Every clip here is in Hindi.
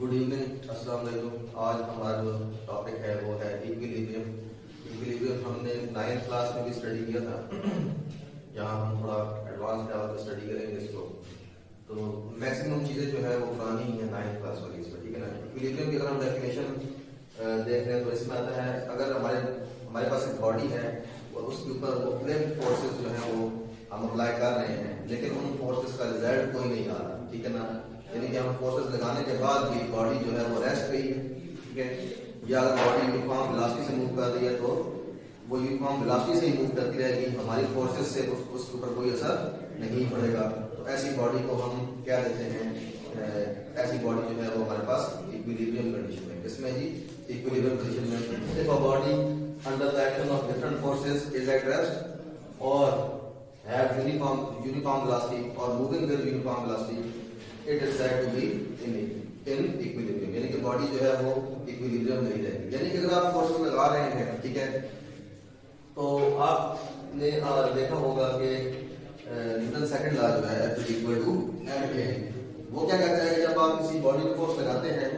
गुड इवनिंग, अस्सलाम वालेकुम। आज हमारा जो टॉपिक है वो है इक्विलिब्रियम। इक्विलिब्रियम हमने 9th क्लास में भी स्टडी किया था। यहाँ हम थोड़ा एडवांस लेवल पे स्टडी करेंगे इसको। तो मैक्सिमम चीज़ें जो है वो पुरानी ही है 9th क्लास वाली इसमें, ठीक है ना। इक्विलिब्रियम की अगर हम डेफिनेशन देख रहे हैं तो इसमें आता है, अगर हमारे पास एक बॉडी है और उसके ऊपर वो फ्लिप फोर्सेस जो है वो हम अप्लाई कर रहे हैं, लेकिन उन फोर्सेस का रिजल्ट कोई नहीं आ रहा, ठीक है ना। यानी कि हम फोर्सेस लगाने के बाद भी बॉडी जो है वो रेस्ट पे ही है, ठीक है। या अगर बॉडी यूनिफॉर्म वेलोसिटी से मूव कर रही है तो वो यूनिफॉर्म वेलोसिटी से ही मूव करती रहेगी, हमारी फोर्सेस से उसके ऊपर कोई असर नहीं पड़ेगा। तो ऐसी बॉडी को हम क्या देते हैं, ऐसी बॉडी जो है वो हमारे पास इक्विलिब्रियम कंडीशन में। इसमें जी इक्विलिब्रियम कंडीशन में if a body under the action of different forces is at rest और हैव यूनिफॉर्म वेलोसिटी और moving with uniform velocity, it is said to be in equilibrium. यानी कि बॉडी जो है वो इक्विलिब्रियम में ही रहेगी। यानी कि अगर आप फोर्स लगा रहे हैं, ठीक है, तो आपने देखा होगा कि न्यूटन सेकंड लॉ जो है F इक्वल टू ma, वो क्या कहता है कि जब आप किसी बॉडी में फोर्स लगाते हैं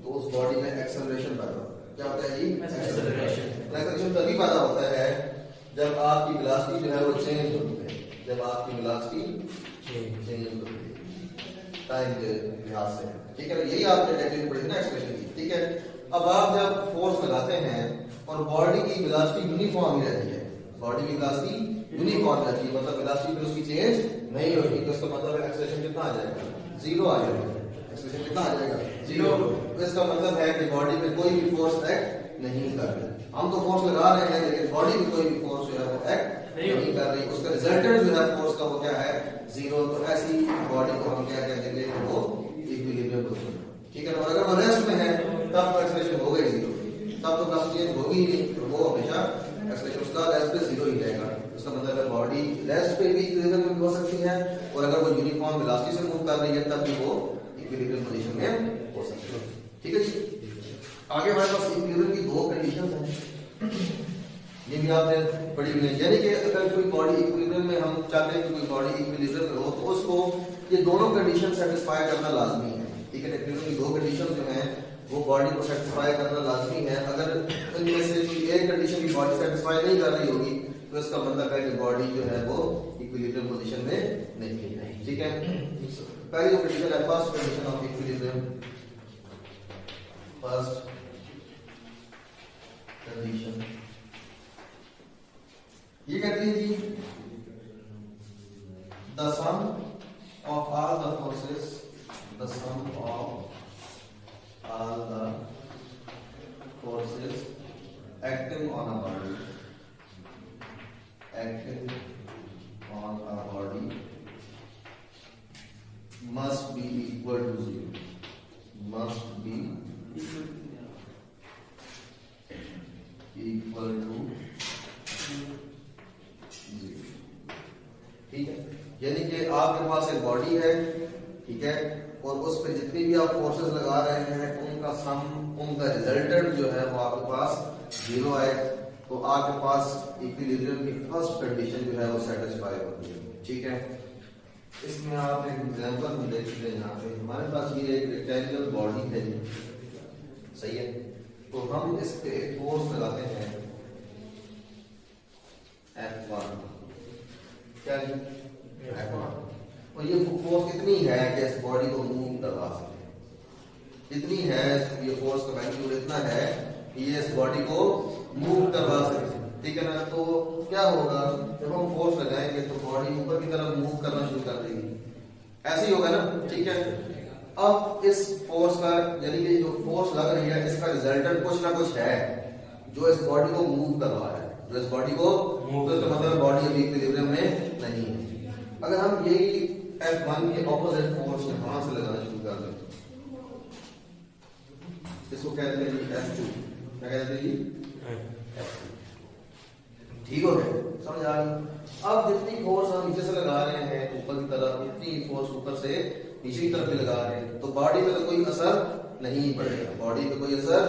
तो उस बॉडी में एक्सेलरेशन पैदा होता है। क्या होता है जी? एक्सेलरेशन तभी पैदा होता है जब आपकी वेलोसिटी जो है वो चेंज होती है, जब आपकी वेलोसिटी चेंज होती है टाइम के लिहाज से, ठीक है। यही आपने डेफिनेशन पढ़ी ना एक्सप्रेशन की, ठीक है। अब आप जब फोर्स लगाते हैं और बॉडी की वेलोसिटी यूनिफॉर्म ही रहती है, बॉडी की वेलोसिटी यूनिफॉर्म रहती है, मतलब वेलोसिटी में उसकी चेंज नहीं होगी, तो इसका मतलब एक्सेलरेशन कितना आ जाएगा? जीरो आ जाएगा। एक्सेलरेशन कितना आ जाएगा? जीरो। तो इसका मतलब है कि बॉडी में कोई भी फोर्स एक्ट नहीं कर रही। हम तो फोर्स लगा रहे हैं लेकिन बॉडी में कोई भी फोर्स जो है वो एक्ट नहीं कर रही, उसका रिजल्टेंट जो है फोर्स का वो क्या है? जीरो। तो ऐसी बॉडी को हम क्या कहते हैं? वो इक्विलिब्रियम पोजीशन, ठीक है। और अगर वो रेस्ट में है तब तो एक्सेलरेशन हो गई जीरो, तब तो वेलोसिटी चेंज होगी ही नहीं, तो वो हमेशा एक्सेलरेशन उसका रेस्ट पे जीरो ही रहेगा। उसका मतलब है बॉडी रेस्ट पे भी इक्विलिब्रियम में हो सकती है और अगर वो यूनिफॉर्म वेलोसिटी से मूव कर रही है तब भी वो इक्विलिब्रियम पोजीशन में हो सकती है, ठीक है जी। आगे हमारे पास इक्विलिब्रियम की दो कंडीशंस हैं, ये भी आपने पढ़ी हुई है। यानी कि अगर कोई बॉडी इक्विलिब्रियम में, हम चाहते हैं कि कोई बॉडी इक्विलिब्रियम में हो तो उसको ये दोनों कंडीशन सेटिस्फाई करना लाजमी है, ठीक है। इक्विलिब्रियम की दो कंडीशन जो है वो बॉडी को सेटिस्फाई करना लाजमी है। अगर इनमें से कोई एक कंडीशन की बॉडी सेटिस्फाई नहीं कर रही होगी तो इसका मतलब है कि बॉडी जो है वो इक्विलिब्रियम पोजीशन में नहीं है, ठीक है। पहली जो कंडीशन है, first condition of equilibrium, first condition ये कहती है जी the sum of all the forces, the sum of all the forces acting on a body, acting on a body must be equal to zero, must be equal to zero, ठीक है। यानी कि आपके पास एक बॉडी है, ठीक है, और उस पर जितनी भी आप फोर्सेस लगा रहे हैं उनका सम, उनका रिजल्टेंट जो है वो आपके पास जीरो है, तो आपके पास इक्विलिब्रियम की फर्स्ट कंडीशन जो है वो सेटिस्फाई होती है, ठीक है। इसमें आप एक एग्जांपल हम देख सकते हैं। यहाँ पे हमारे पास ये एक रेक्टेंगुलर बॉडी है जी, सही है। तो हम इस पे फोर्स लगाते हैं F1, क्या जी? F1। और ये फोर्स कितनी है कि इस बॉडी को मूव करवा सके, इतनी है, ये फोर्स का मैग्नीट्यूड इतना है कि ये इस बॉडी को मूव करवा सके, ठीक है ना। तो क्या होगा, जब हम फोर्स लगाएंगे तो बॉडी ऊपर की तरफ मूव करना शुरू कर देगी, ऐसे ही होगा ना, ठीक है। अब इस फोर्स का, यानी कि जो फोर्स लग रही है इसका रिजल्टेंट कुछ ना कुछ है जो इस बॉडी को मूव कर रहा है, जो इस बॉडी को मूव, तो इसका मतलब बॉडी अभी इक्विलिब्रियम में नहीं है। अगर हम यही F1 के ऑपोजिट फोर्स यहां से लगाना शुरू कर दें, इसको कहते हैं F2, क्या कहते हैं जी? ठीक हो गया, समझ आ गई। अब जितनी फोर्स हम नीचे से लगा रहे हैं ऊपर की तरफ, उतनी फोर्स ऊपर से नीचे की तरफ भी लगा रहे हैं, तो बॉडी पे तो कोई असर नहीं पड़ेगा, बॉडी पे कोई असर,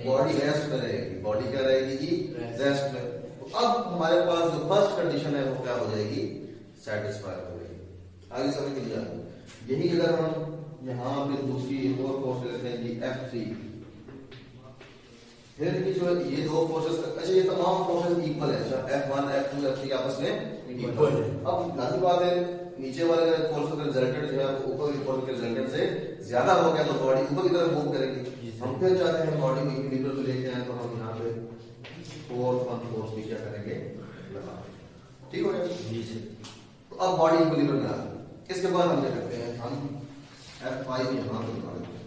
बॉडी रेस्ट में रहेगी। बॉडी क्या रहेगी जी? रेस्ट में। तो अब हमारे पास जो फर्स्ट कंडीशन है वो क्या हो जाएगी? सेटिस्फाई हो जाएगी। आगे समझ लीजिए, यही अगर हम यहाँ पे दूसरी एक और फोर्स लेते हैं जी F3। फिर की जो ये दो फोर्सेस, अच्छा ये तमाम फोर्सेस इक्वल है, अच्छा F1 F2 F3 आपस में इक्वल है। अब लाजिमी बात है नीचे वाले फोर्स का रिजल्टेंट जो है वो ऊपर की फोर्स के रिजल्टेंट से ज्यादा हो गया तो बॉडी ऊपर की तरफ मूव करेगी। हम फिर चाहते हैं बॉडी को इक्विलिब्रियम पे लेके आए तो हम यहाँ पे फोर्स भी क्या करेंगे लगा, ठीक हो गया जी से। तो अब बॉडी इक्विलिब्रियम में आ गई। इसके बाद हम क्या करते हैं, हम F5 यहाँ पे लगा देते हैं,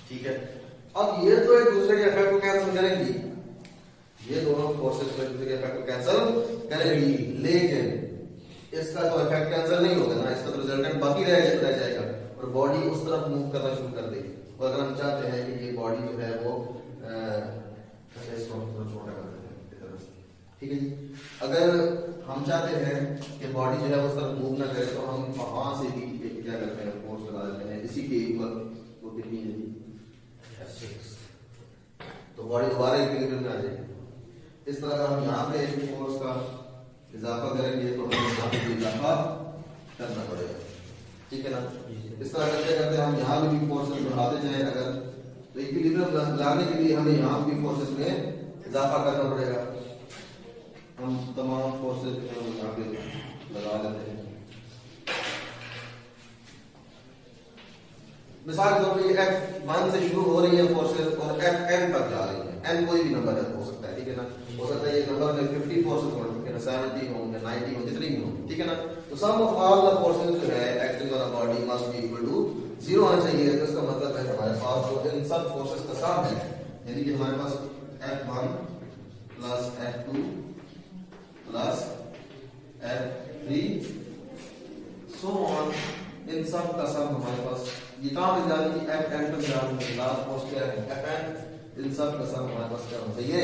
ठीक है। अब ये तो एक दूसरे के इफेक्ट को कैंसिल करेंगी, ये दोनों फोर्सेस एक दूसरे के इफेक्ट को कैंसिल करेंगी, लेकिन इसका तो इफेक्ट कैंसिल नहीं होगा ना, इसका तो रिजल्टेंट बाकी रह जाएगा और बॉडी उस तरफ मूव करना शुरू कर देगी। और अगर हम चाहते हैं कि ये बॉडी जो है वो इसको थोड़ा छोटा कर देते हैं इधर, ठीक है जी। अगर हम चाहते हैं कि बॉडी जो है उस तरफ मूव ना करे तो हम वहां से भी क्या करते हैं, फोर्स लगा देते हैं इसी के ऊपर, वो कितनी है जी F6, तो बॉडी दोबारा इक्विलिब्रियम में आ जाएगी। इस तरह हम यहाँ पे फोर्स का इजाफा करेंगे तो हमें यहाँ पे इजाफा करना पड़ेगा, ठीक है ना। इस तरह करते करते हम यहाँ भी फोर्सेस बढ़ाते जाएं, अगर तो इक्विलिब्रियम लाने के लिए हमें यहाँ भी फोर्सेस में इजाफा करना पड़ेगा। हम तमाम फोर्सेस यहाँ पे लगा लेते हैं। मिसाल के तौर पर ये F1 से शुरू हो रही है फोर्सेस और Fn तक जा रही है, n कोई भी नंबर हो सकता है, ठीक है ना। हो सकता है ये नंबर में 50 फोर्सेस हो, ठीक है ना, 70 हो, 90 हो, जितनी भी हो, ठीक है ना। तो sum of all the forces जो है acting on a body must be equal to 0 होना चाहिए। तो इसका मतलब है हमारे पास जो इन सब फोर्सेस का सम है, यानी कि हमारे पास F1 plus F2 plus F3 so on, इन सब का सम हमारे पास ये कहां पे जानी है, Fn तक जानी है। लास्ट फोर्स क्या है Fn, इन सब का सम हमारे पास क्या होना चाहिए,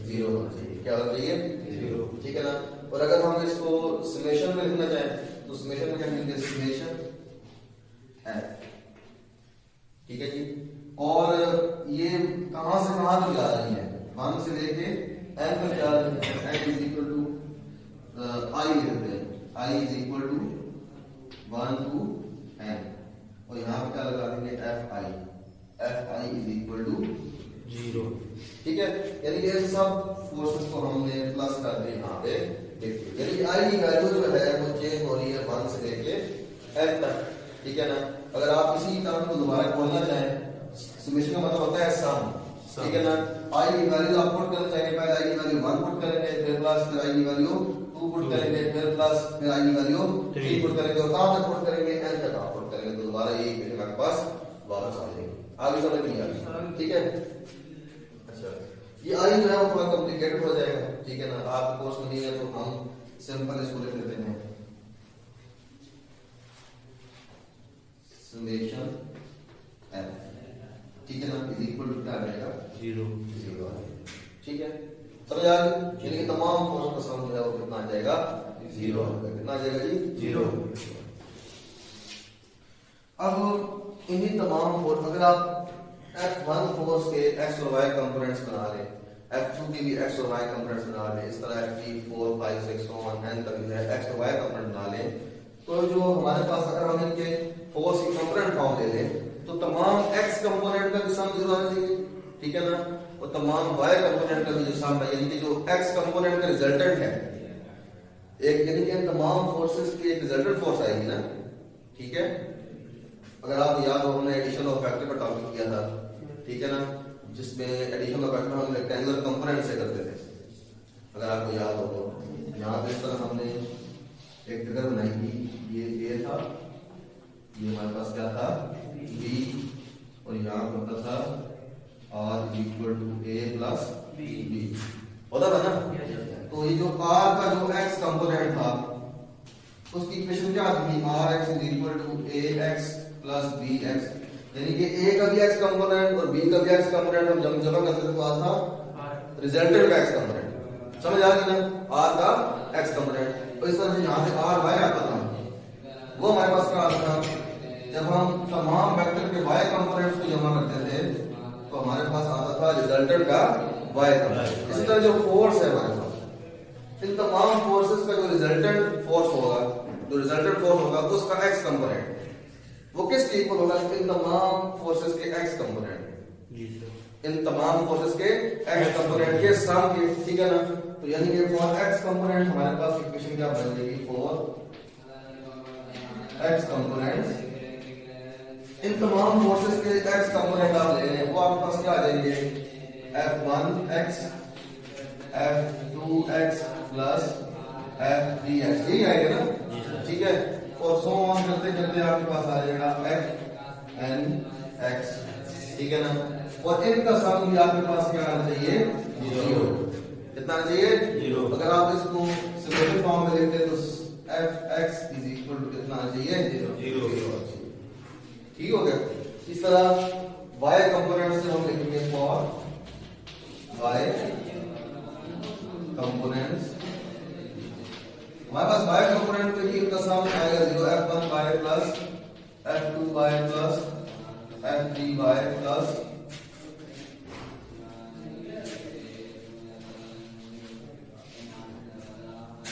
0 होना चाहिए। क्या होना चाहिए, 0, ठीक है ना। और अगर हम इसको समेशन में लिखना चाहें तो समेशन में क्या लिखेंगे, समेशन F, ठीक है जी। और ये कहां से कहां तक जा रही है, 1 से लेके n तक जा रही है। n is equal to I लिखते हैं, I is equal to 1 to n, और यहाँ पे क्या लगा देंगे Fi इज इक्वल टू 0, ठीक है। यानी कि सब फोर्सेस को हमने प्लस कर दिया यहाँ पे, देखिए यानी कि I की वैल्यू जो है वो चेंज हो रही है 1 से लेके n तक, ठीक है ना। अगर आप इसी टर्म को दोबारा खोलना चाहें, समेशन का मतलब होता है सम, ठीक है ना। I की वैल्यू आप पुट करना चाहेंगे, पहले I की वैल्यू 1 पुट करेंगे, फिर प्लस, फिर I की वैल्यू 2 पुट करेंगे, फिर प्लस, फिर I की वैल्यू 3 पुट करेंगे, और कहां तक पुट करेंगे, n तक आप पुट करेंगे, तो दोबारा ये इक्वेशन आपके पास वापस आ जाएगी। आगे समझ नहीं आ रही, ठीक है। अच्छा ये I जो है वो थोड़ा कॉम्प्लिकेटेड हो जाएगा, ठीक है ना। आप कोर्स में नहीं है तो हम सिंपल इसको लिख लेते हैं, समेशन F, ठीक है ना, इज इक्वल टू क्या आ जाएगा, 0, ठीक है। समझ आ गई, यानी कि तमाम फोर्स का सम जो है वो कितना आ जाएगा, 0 कितना आ जाएगा जी, 0। अब इन्हीं तमाम फोर्स, अगर आप F1 फोर्स के x और y कंपोनेंट्स बना रहे, F2 के भी x और y कंपोनेंट्स बना रहे, इस तरह F3 4 5 6 1 n तक जो है x और y कंपोनेंट बना लें, तो जो हमारे पास अगर हम इनके फोर्स की कंपोनेंट फॉर्म ले लें तो तमाम x कंपोनेंट का भी सम 0 आना चाहिए, ठीक है ना। और तमाम y कंपोनेंट का भी जो सम है, यानी कि जो x कंपोनेंट का रिजल्टेंट है एक, यानी कि तमाम फोर्सेस की एक रिजल्टेंट फोर्स आएगी ना, ठीक है। अगर आप याद हो हमने एडिशन ऑफ फैक्टर पर टॉपिक किया था, ठीक है ना, जिसमें एडिशन ऑफ फैक्टर हम रेक्टेंगुलर कंपोनेंट से करते थे, अगर आपको याद हो तो। यहाँ पे इस तरह हमने एक फिगर बनाई थी, ये A था, ये हमारे पास क्या था B, और यहाँ होता था R equal to A plus B, होता था ना। तो ये जो R का जो x कंपोनेंट था उसकी इक्वेशन क्या थी, Rx is equal to AX plus BX, यानी कि A का भी x कंपोनेंट और B का भी x कंपोनेंट हम जब जमा करते थे तो आता था रिजल्टेंट का x कंपोनेंट, समझ आ गई ना, R का x कंपोनेंट। तो इस तरह से यहाँ से RY आता था, वो हमारे पास क्या आता था, जब हम तमाम वेक्टर के y कंपोनेंट्स को जमा करते थे तो हमारे पास आता था रिजल्टेंट का y कंपोनेंट। इसी तरह जो फोर्स है हमारे पास, इन तमाम फोर्सेस का जो रिजल्टेंट फोर्स होगा जो रिजल्टेंट फोर्स होगा उसका एक्स कंपोनेंट वो किसके इक्वल होगा? इन तमाम फोर्सेस के एक्स कंपोनेंट, इन तमाम फोर्सेस के एक्स कंपोनेंट के सम के, ठीक है ना? तो यानी कि फॉर एक्स कंपोनेंट हमारे पास इक्वेशन क्या बन जाएगी? फॉर एक्स कंपोनेंट्स, इन तमाम फोर्सेस के एक्स कंपोनेंट आप ले लें, वो आपके पास क्या आ जाएंगे? F1x F2x प्लस F3x, यही आएगा ना? ठीक है, और सो ऑन करते करते आपके पास आ जाएगा Fnx, ठीक है ना? और इनका सम भी आपके पास क्या आना चाहिए? 0। कितना आना चाहिए? 0। अगर आप इसको सिंपल फॉर्म में लिखते तो Fx इज इक्वल टू कितना आना चाहिए? 0। ठीक हो गया? इस तरह y कंपोनेंट से हम लिखेंगे फॉर y कंपोनेंट्स, हमारे पास y कंपोनेंट पे इनका सम आएगा 0, F1y plus F2y plus F3y plus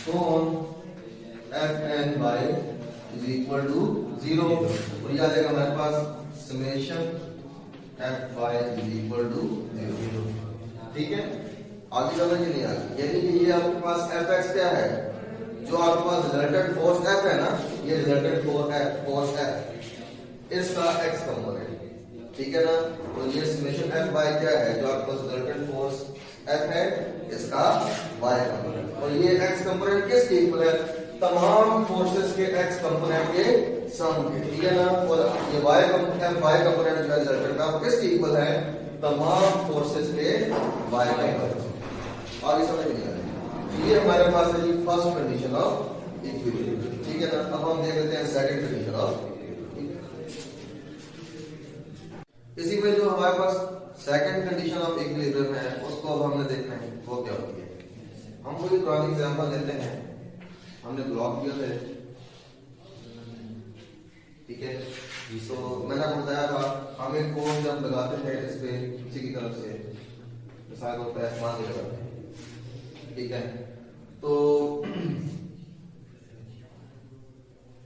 so on Fny is equal to 0, और ये आ जाएगा हमारे पास summation Fy is equal to 0। ठीक है, आगे समझ नहीं आ गई? यानी कि ये आपके पास Fx क्या है? जो आपके पास रिजल्टेंट फोर्स F है ना, ये रिजल्टेंट फोर्स F इसका x कंपोनेंट, ठीक है ना? तो ये समेशन Fy क्या है? जो आपके पास रिजल्टेंट फोर्स F है इसका y कंपोनेंट, और ये x कंपोनेंट किसके इक्वल है? तमाम फोर्सेस के x कंपोनेंट के सम के, ठीक है ना? और ये y कंपोनेंट जो है रिजल्टेंट का वो किसके इक्वल है? तमाम फोर्सेस के y कंपोनेंट। आगे समझ नहीं आ रही? ये हमारे पास है जी फर्स्ट कंडीशन ऑफ इक्विलिब्रियम, ठीक है ना? अब हम देख लेते हैं सेकंड कंडीशन ऑफ इक्विलिब्रियम। इसी में जो हमारे पास सेकंड कंडीशन ऑफ इक्विलिब्रियम है उसको अब हमने देखना है वो क्या होती है। हम कोई पुरानी एग्जांपल लेते हैं, हमने ब्लॉक दिया था, ठीक है? तो मैंने आपको बताया था हम एक फोर्स जब लगाते हैं इस पे किसी की तरफ से, मिसाल के तौर पर आसमान से लगाते हैं, ठीक है? तो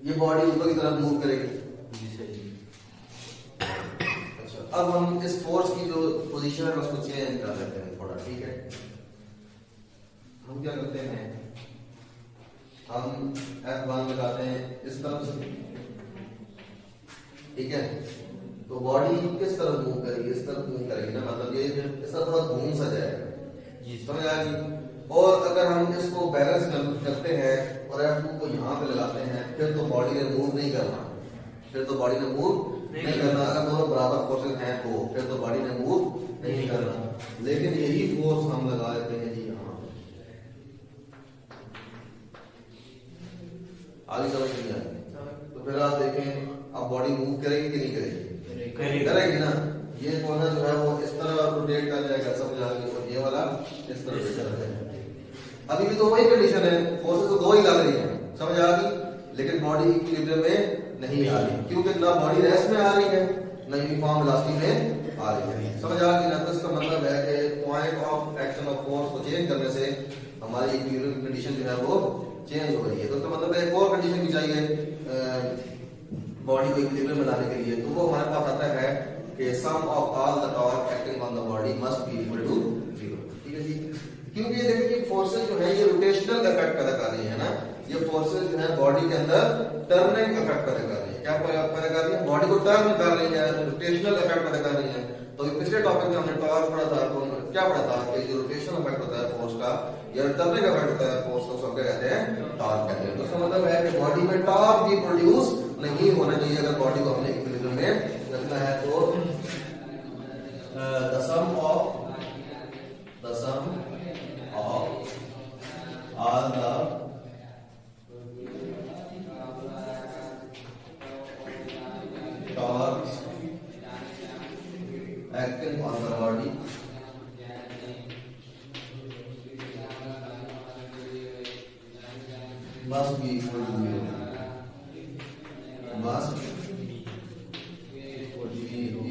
ये बॉडी ऊपर की तरफ मूव करेगी। अच्छा, अब हम इस फोर्स की जो पोजीशन है उसको चेंज कर लेते हैं थोड़ा, ठीक है? हम क्या करते हैं, हम F1 लगाते हैं इस तरफ से, ठीक है? तो बॉडी किस तरफ मूव करेगी? इस तरफ मूव करेगी ना, मतलब ये इस तरफ थोड़ा घूम सा जाएगा, समझ आ गई? और अगर हम इसको बैलेंस करते हैं और F2 को यहाँ पे लगाते हैं, फिर तो बॉडी ने मूव नहीं करना, फिर तो बॉडी ने मूव नहीं करना। अगर दोनों बराबर फोर्सेस हैं तो फिर तो बॉडी ने मूव नहीं करना, लेकिन यही फोर्स हम लगा देते हैं जी यहाँ। आगे समझ नहीं आएगी? तो फिर आप देखें अब बॉडी मूव करेगी कि नहीं करेगी? करेगी ना। ये कोना जो है वो इस तरह रोटेट कर जाएगा, समझ आ गई? और ये वाला इस तरह रोटेट कर जाएगा। अभी भी तो वही कंडीशन है, फोर्सेस तो दो ही लग रही है, समझ आ गई? लेकिन बॉडी इक्विलिब्रियम में नहीं आ रही, क्योंकि ना बॉडी रेस्ट में आ रही है ना यूनिफॉर्म वेलोसिटी में आ रही है, समझ आ गई ना? तो इसका मतलब है कि point of action of force को चेंज करने से हमारी इक्विलिब्रियम कंडीशन जो है वो चेंज हो रही है। तो इसका मतलब एक और कंडीशन भी चाहिए बॉडी को इक्विलिब्रियम में लाने के लिए, तो वो हमारे पास आता है कि sum of all the torque acting on the body must be equal to 0, ठीक है जी? क्योंकि ये देखिए फोर्सेस जो है ये रोटेशनल इफेक्ट पैदा कर रही है ना, ये फोर्सेस जो है बॉडी के अंदर टर्निंग इफेक्ट पैदा कर रही है। क्या पैदा कर रही है? बॉडी को टर्न कर रही है, रोटेशनल इफेक्ट पैदा कर रही है। तो पिछले टॉपिक में हमने टॉर्क पढ़ा था, तो क्या पढ़ा था कि जो रोटेशनल इफेक्ट होता है फोर्स का या टर्निंग इफेक्ट होता है फोर्स का, सब क्या कहते हैं? टॉर्क कहते हैं। तो इसका मतलब है कि बॉडी में टॉर्क भी प्रोड्यूस नहीं होना चाहिए अगर बॉडी को हमने इक्विलिब्रियम में रखना है। तो the sum of all the torques acting on the body must be equal to 0, must be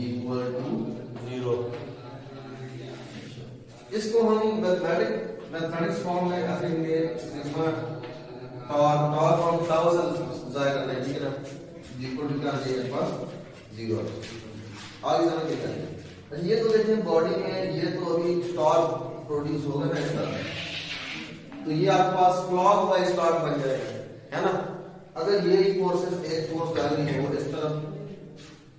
equal to 0। इसको हम मैथमेटिक्स फॉर्म में ऐसे लिखेंगे, सिग्मा टॉर्क हम टाउ से जाया करना है, ठीक है ना, इक्वल टू क्या चाहिए मेरे पास 0। आगे समझ के चलिए। ये तो देखिए बॉडी में ये तो अभी टॉर्क प्रोड्यूस होगा ना इस तरह, तो ये आपके पास क्लॉकवाइज टॉर्क बन जाएगा, है ना। अगर ये फोर्सेस एक फोर्स लग रही हो इस तरफ,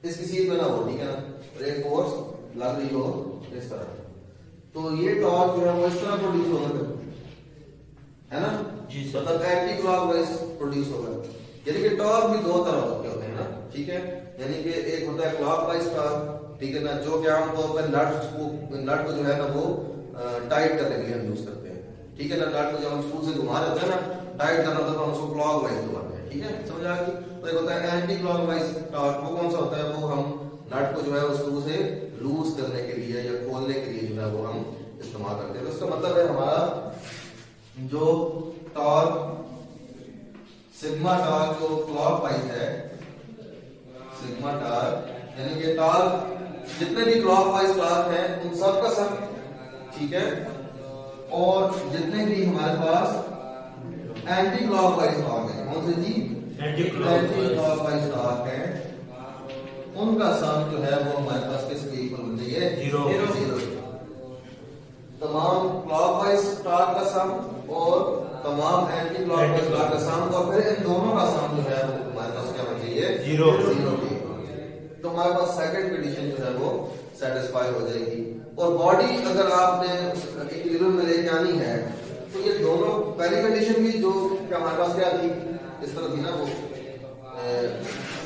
इसकी सीध में ना हो, ठीक है ना, और एक फोर्स लग रही हो इस तरह, तो ये टॉर्क जो है वो इस तरह प्रोड्यूस होगा, है ना जी, मतलब एंटी क्लॉकवाइज प्रोड्यूस होगा। यानी कि टॉर्क भी दो तरह के होते हैं ना, ठीक है, यानी कि एक होता है क्लॉकवाइज टॉर्क, ठीक है ना, जो कि आमतौर पर नट को जो है ना वो टाइट करने के लिए हम यूज करते हैं, ठीक है ना। नट को जब हम स्क्रू से घुमा देते हैं ना, टाइट करना होता है तो हम उसको क्लॉकवाइज घुमाते हैं, ठीक है, समझ आ गई। तो एक होता है एंटी क्लॉकवाइज टॉर्क, वो कौन सा होता है, वो हम नट को जो है उस स्क्रू से लूज करने के लिए या खोलने के लिए जो है वो हम इस्तेमाल करते हैं। तो इसका मतलब है हमारा जो टॉर्क सिग्मा टॉर्क जो क्लॉकवाइज है, सिग्मा टॉर्क यानी कि टॉर्क जितने भी क्लॉकवाइज टॉर्क हैं उन सब का सम, ठीक है, और जितने भी हमारे पास एंटी क्लॉकवाइज टॉर्क है, कौन से जी, एंटी क्लॉकवाइज टॉर्क है, उनका सम जो है वो हमारे पास किसके इक्वल होना चाहिए, 0। तमाम क्लॉकवाइज टॉर्क का सम और तमाम एंटी क्लॉकवाइज टॉर्क का सम, और फिर इन दोनों का सम जो है वो हमारे पास क्या होना चाहिए, 0 के। तो हमारे पास सेकंड कंडीशन जो है वो सेटिस्फाई हो जाएगी। और बॉडी अगर आपने इक्विलिब्रियम में लेके आनी है तो ये दोनों, पहली कंडीशन भी जो कि हमारे पास क्या थी, इस तरह थी ना, वो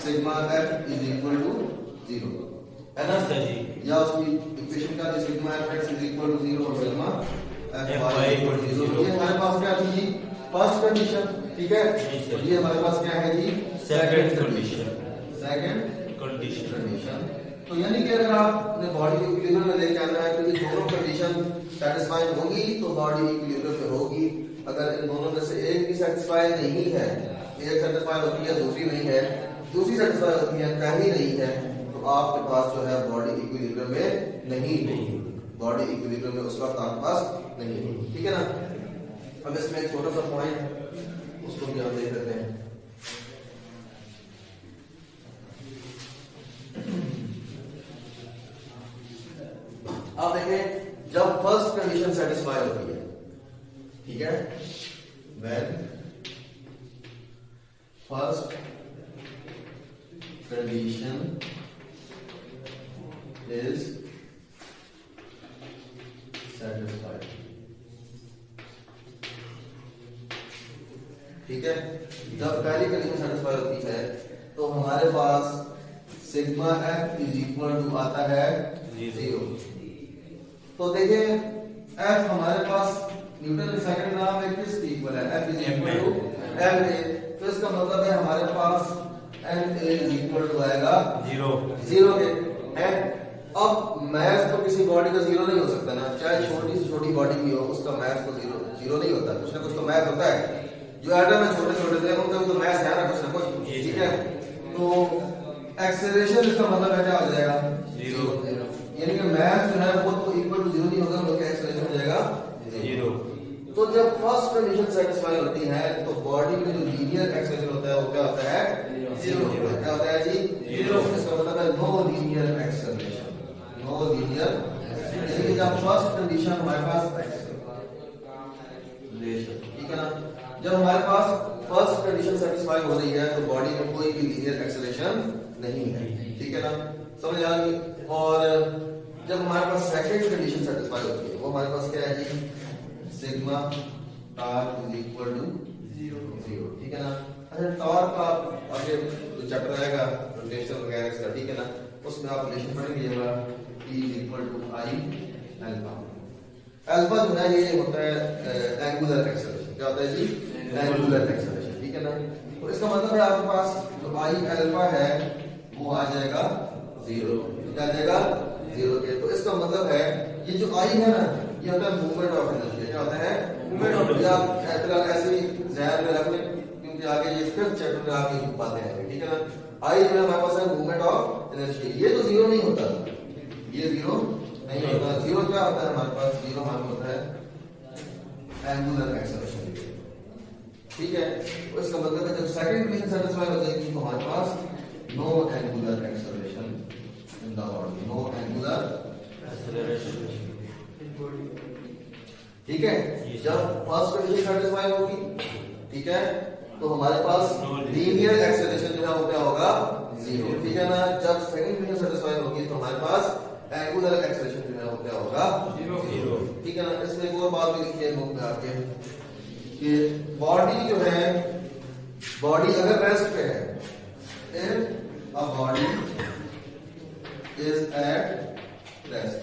sigma F is equal to 0, है ना जी, या उसकी इक्वेशन क्या थी, sigma F x is equal to 0 और sigma F y equal to 0। ये हमारे पास क्या थी जी, फर्स्ट कंडीशन, ठीक है। ये हमारे पास क्या है जी, सेकंड कंडीशन। तो यानी कि अगर आपने बॉडी को इक्विलिब्रियम में लेके आना है तो ये दोनों कंडीशन सेटिस्फाई होगी तो बॉडी इक्विलिब्रियम में होगी। अगर इन दोनों में से एक भी सेटिस्फाई नहीं है, एक सेटिस्फाई होती है दूसरी नहीं है, दूसरी सेटिस्फाई होती है पहली नहीं है, तो आपके पास जो है बॉडी इक्विलिब्रियम में नहीं होगी, बॉडी इक्विलिब्रियम में उस वक्त आपके पास नहीं होगी, ठीक है ना। अब इसमें एक छोटा सा पॉइंट उसको भी हम देख लेते हैं। अब देखें जब फर्स्ट कंडीशन सेटिस्फाई होती है, ठीक है, when first condition is satisfied, ठीक है, जब पहली कंडीशन सेटिस्फाई होती है तो हमारे पास sigma F is equal to आता है 0। तो देखिए F हमारे पास न्यूटन के सेकंड लॉ में किस इक्वल है, F is equal to ma। तो इसका मतलब है हमारे पास ma इज इक्वल टू आएगा 0 के, है। अब मास तो किसी बॉडी का 0 नहीं हो सकता ना, चाहे छोटी से छोटी बॉडी भी हो उसका मास तो 0 नहीं होता, कुछ ना कुछ तो मास होता है। जो एटम है छोटे छोटे थे उनका भी तो मास है ना कुछ ना कुछ, ठीक है। तो एक्सेलरेशन इसका मतलब है क्या हो जाएगा 0, यानी कि मास जो है वो तो इक्वल टू 0 नहीं होगा, बल्कि एक्सेलरेशन हो जाएगा 0। तो जब फर्स्ट कंडीशन सेटिस्फाई होती है तो बॉडी में जो लीनियर एक्सेलरेशन होता है वो क्या होता है 0, क्या होता है जी 0। इसका मतलब है no linear acceleration, no linear, यानी कि जब फर्स्ट कंडीशन हमारे पास एक्सेलरेशन, ठीक है ना, जब हमारे पास फर्स्ट कंडीशन सेटिस्फाई हो रही है तो बॉडी में कोई भी लीनियर एक्सेलरेशन नहीं है, ठीक है ना, समझ आ गई। और जब हमारे पास सेकंड कंडीशन सेटिस्फाई होती है वो हमारे पास क्या है जी, sigma torque is equal to 0, ठीक है ना। अच्छा टॉर्क का आगे जो चैप्टर रहेगा रोटेशन वगैरह का, ठीक है ना, उसमें आप रिलेशन पढ़ेंगे ये वाला T is equal to I alpha. Alpha जो है ये होता है एंगुलर एक्सेलरेशन, क्या होता है जी एंगुलर एक्सेलरेशन, ठीक है ना। तो इसका मतलब है आपके पास जो I अल्फा है वो आ जाएगा 0, क्या आ जाएगा 0 के। तो इसका मतलब है ये जो I है ना ये होता है मूवमेंट ऑफ एनर्जी, क्या होता है मूवमेंट ऑफ एनर्जी। आप ऐसे ही ध्यान में रख लें क्योंकि आगे ये फिफ्थ चैप्टर में आप ये बातें आएंगी, ठीक है ना। I जो है हमारे पास है मूवमेंट ऑफ एनर्जी, ये तो 0 नहीं होता, ये 0 नहीं होता। 0 क्या होता है हमारे पास, 0 हमारे होता है एंगुलर एक्सेलरेशन, ठीक है, तो इसका मतलब है जब सेकंड कंडीशन सेटिस्फाई हो जाएगी तो हमारे पास no angular acceleration in the body, no angular acceleration. ठीक है, जब फर्स्ट कंडीशन सेटिस्फाई होगी, ठीक है, तो हमारे पास लीनियर एक्सेलरेशन जो है वो क्या होगा, जीरो। ठीक है ना, जब सेकंड कंडीशन सेटिस्फाई होगी तो हमारे पास एंगुलर एक्सेलरेशन जो है वो क्या होगा, जीरो। ठीक है ना, इसमें एक और बात भी लिखी है नोट में आके कि बॉडी जो है, बॉडी अगर रेस्ट पे है, if a body is at rest,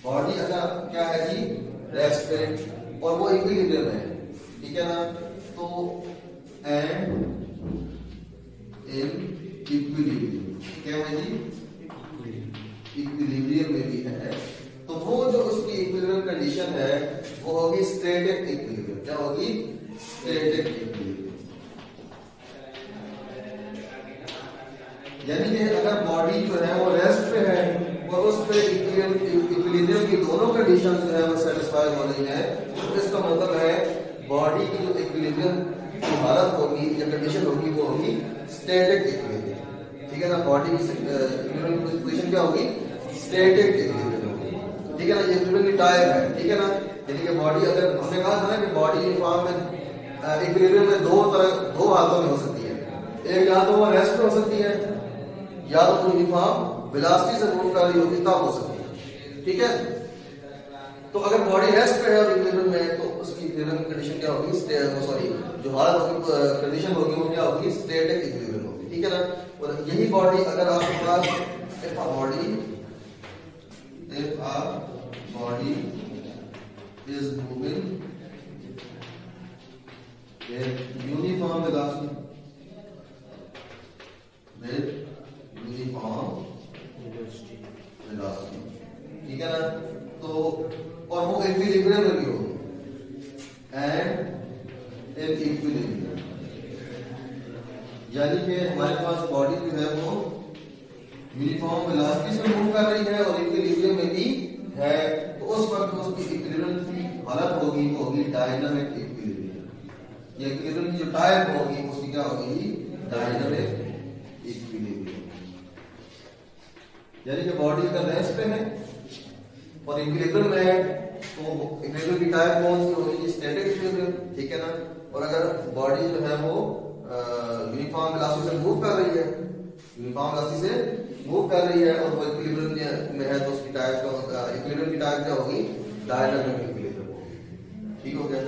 body अगर क्या है जी, रेस्ट पे और वो इक्विलिब्रियम है, ठीक है ना, तो एंड इन इक्विलिब्रियम क्या है जी, इक्विलिब्रियम में भी है, तो वो जो उसकी इक्विलिब्रियम कंडीशन है वो होगी स्टैटिक इक्विलिब्रियम। क्या होगी, स्टैटिक इक्विलिब्रियम। यानी कि अगर बॉडी जो है वो रेस्ट पे है और उस पे इक्विलिब्रियम की दोनों कंडीशन जो है वो सेटिस्फाई हो रही है, तो इसका मतलब है बॉडी की जो इक्विलिब्रियम की हालत होगी या कंडीशन होगी वो होगी स्टैटिक इक्विलिब्रियम। ठीक है ना, बॉडी की इक्विलिब्रियम की पोजीशन क्या होगी, स्टैटिक इक्विलिब्रियम होगी। ठीक है ना, ये इक्विलिब्रियम की टाइप है। ठीक है ना, यानी कि बॉडी, अगर हमने कहा था ना कि बॉडी यूनिफॉर्म में इक्विलिब्रियम में दो हालतों में हो सकती है, एक या तो वो रेस्ट में हो सकती है या तो यूनिफॉर्म वेलोसिटी से मूव कर रही होगी तब हो सकती है। ठीक है, तो अगर बॉडी रेस्ट पे है और इक्विलिब्रियम में है तो उसकी इक्विलिब्रियम कंडीशन क्या होगी, सॉरी जो हालत होगी, कंडीशन होगी वो क्या होगी, स्टैटिक इक्विलिब्रियम होगी। ठीक है ना, और यही बॉडी अगर आपके पास if a body is moving with uniform velocity, ठीक है ना, तो और वो इक्विलिब्रियम में भी होगी एंड इन इक्विलिब्रियम, यानी कि हमारे पास बॉडी जो है वो यूनिफॉर्म वेलोसिटी से मूव कर रही है और इक्विलिब्रियम में भी है, तो उस वक्त उसकी इक्विलिब्रियम की हालत होगी वो होगी डायनामिक इक्विलिब्रियम। ये इक्विलिब्रियम की जो टाइप होगी उसकी क्या होगी, डायनामिक इक्विलिब्रियम। यानी कि बॉडी का रेस्ट पे है और इक्विलिब्रियम में है, तो इक्विलिब्रियम की टाइप कौन सी होगी, स्टैटिक इक्विलिब्रियम। ठीक है ना, और अगर बॉडी जो है वो यूनिफॉर्म वेलोसिटी से मूव कर रही है, यूनिफॉर्म वेलोसिटी से मूव कर रही है और वो इक्विलिब्रियम में है, तो उसकी टाइप इक्विलिब्रियम की टाइप क्या होगी, डायनामिक इक्विलिब्रियम होगी। ठीक हो गया।